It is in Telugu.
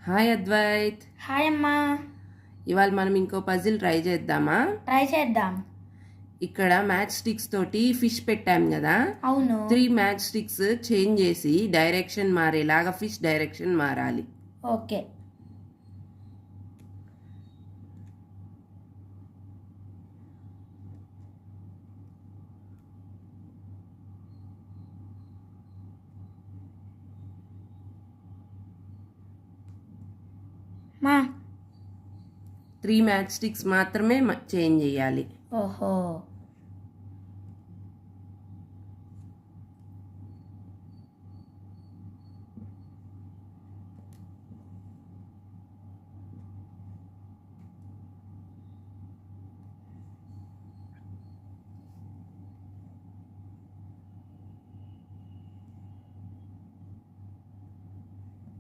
హాయ్ అద్వైత్. హాయ్ అమ్మా. ఇవాళ మనం ఇంకో పజిల్ ట్రై చేద్దామా? ట్రై చేద్దాం. ఇక్కడ మ్యాచ్ స్టిక్స్ తోటి ఫిష్ పెట్టాం కదా. అవును. 3 మ్యాచ్ స్టిక్స్ చేంజ్ చేసి డైరెక్షన్ మారేలాగా ఫిష్ డైరెక్షన్ మారాలి. ఓకే. మా 3 మ్యాచ్ స్టిక్స్ మాత్రమే చేంజ్ చేయాలి. ఓహో.